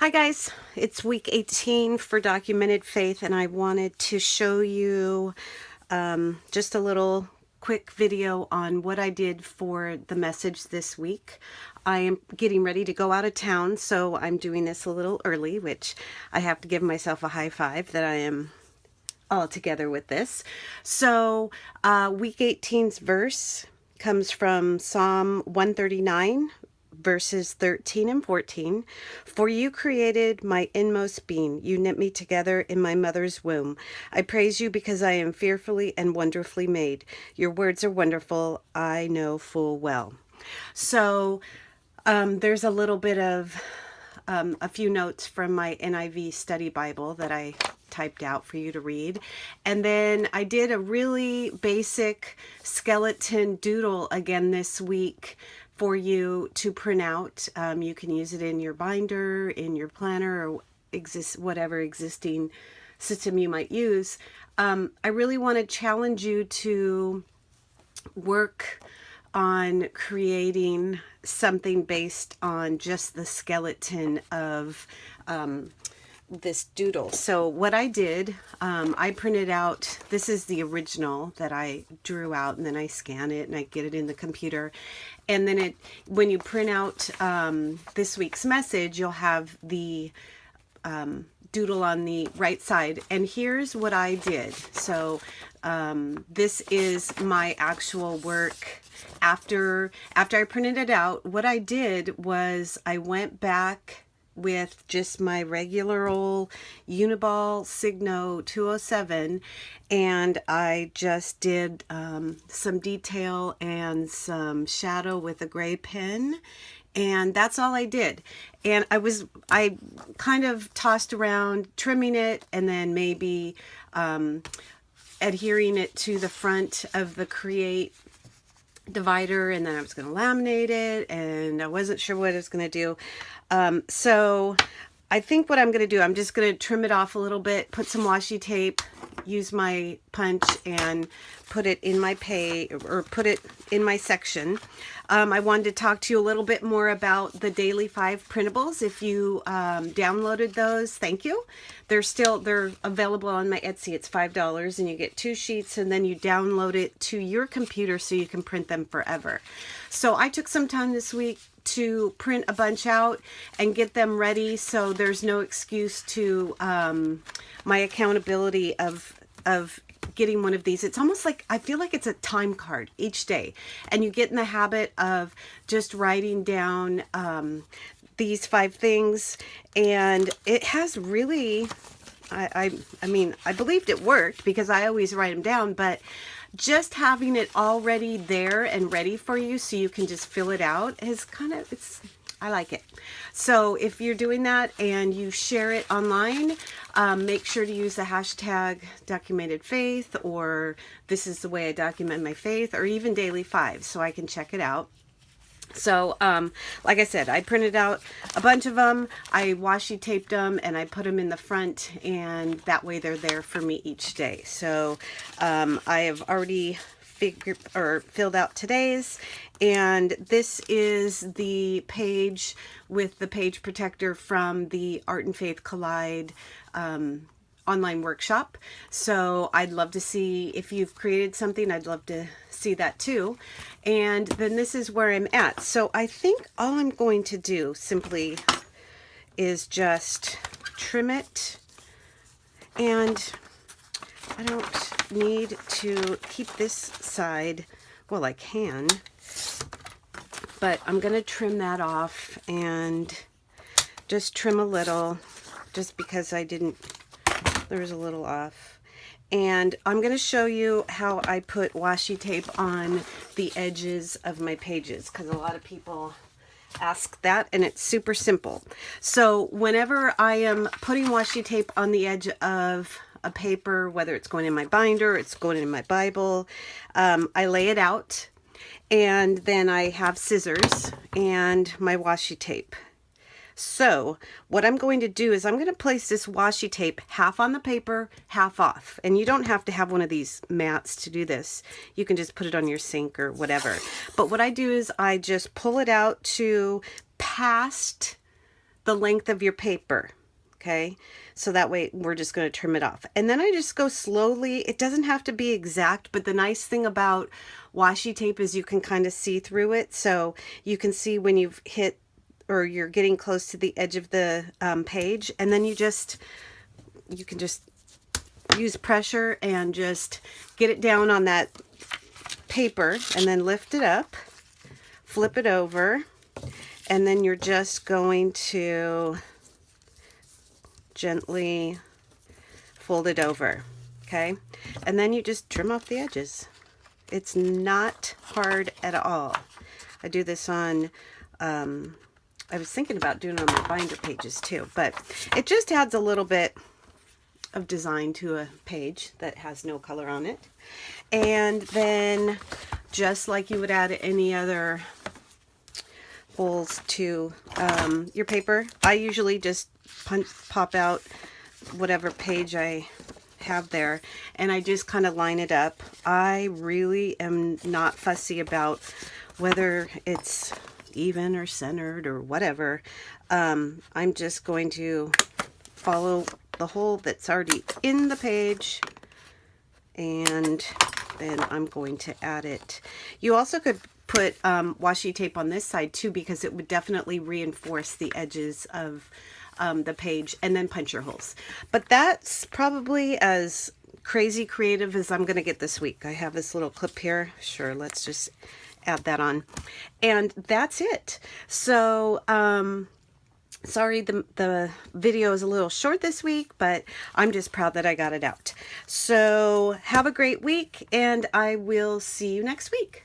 Hi guys, it's week 18 for Documented Faith, and I wanted to show you just a little quick video on what I did for the message this week. I am getting ready to go out of town, so I'm doing this a little early, which I have to give myself a high five that I am all together with this. So week 18's verse comes from Psalm 139, verses 13 and 14. For you created my inmost being. You knit me together in my mother's womb. I praise you because I am fearfully and wonderfully made. Your words are wonderful. I know full well. So there's a little bit of a few notes from my NIV study Bible that I typed out for you to read. And then I did a really basic skeleton doodle again this week for you to print out. You can use it in your binder, in your planner, or whatever existing system you might use. I really want to challenge you to work on creating something based on just the skeleton of this doodle. So what I did, I printed out, this is the original that I drew out, and then I scan it and I get it in the computer. And then when you print out this week's message, you'll have the doodle on the right side. And here's what I did. So this is my actual work after I printed it out. What I did was I went back with just my regular old Uniball Signo 207, and I just did some detail and some shadow with a gray pen, and that's all I did. And I kind of tossed around trimming it, and then maybe adhering it to the front of the Create divider, and then I was going to laminate it, and I wasn't sure what I was going to do. So I think what I'm going to do, I'm just going to trim it off a little bit, put some washi tape, use my punch, and put it in my put it in my section. I wanted to talk to you a little bit more about the Daily 5 printables. If you downloaded those, thank you. They're available on my Etsy. It's $5, and you get 2 sheets, and then you download it to your computer so you can print them forever. So I took some time this week to print a bunch out and get them ready, so there's no excuse to my accountability of getting one of these. It's almost like, I feel like it's a time card each day, and you get in the habit of just writing down these 5 things, and it has really, I mean, I believed it worked because I always write them down, but just having it already there and ready for you so you can just fill it out is I like it. So if you're doing that and you share it online, make sure to use the hashtag Documented Faith, or this is the way I document my faith, or even Daily 5, so I can check it out. So, like I said, I printed out a bunch of them, I washi taped them, and I put them in the front, and that way they're there for me each day. So, I have already filled out today's, and this is the page with the page protector from the Art and Faith Collide online workshop. So I'd love to see if you've created something. I'd love to see that too. And then this is where I'm at. So I think all I'm going to do simply is just trim it, and I don't need to keep this side. Well, I can, but I'm going to trim that off and just trim a little, just because there was a little off. And I'm going to show you how I put washi tape on the edges of my pages, because a lot of people ask that, and it's super simple. So whenever I am putting washi tape on the edge of a paper, whether it's going in my binder, it's going in my Bible, I lay it out, and then I have scissors and my washi tape. So what I'm going to do is I'm going to place this washi tape half on the paper, half off. And you don't have to have one of these mats to do this. You can just put it on your sink or whatever. But what I do is I just pull it out to past the length of your paper. Okay, so that way we're just going to trim it off. And then I just go slowly. It doesn't have to be exact, but the nice thing about washi tape is you can kind of see through it. So you can see when you've hit or you're getting close to the edge of the page, and then you can just use pressure and just get it down on that paper, and then lift it up, flip it over, and then you're just going to gently fold it over. Okay, and then you just trim off the edges. It's not hard at all. I do this on I was thinking about doing it on my binder pages too, but it just adds a little bit of design to a page that has no color on it. And then just like you would add any other holes to your paper, I usually just pop out whatever page I have there, and I just kind of line it up. I really am not fussy about whether it's even or centered or whatever. I'm just going to follow the hole that's already in the page, and then I'm going to add it. You also could put washi tape on this side too, because it would definitely reinforce the edges of the page, and then punch your holes. But that's probably as crazy creative as I'm going to get this week. I have this little clip here. Sure, let's just add that on. And that's it. So, sorry the video is a little short this week, but I'm just proud that I got it out. So have a great week, and I will see you next week.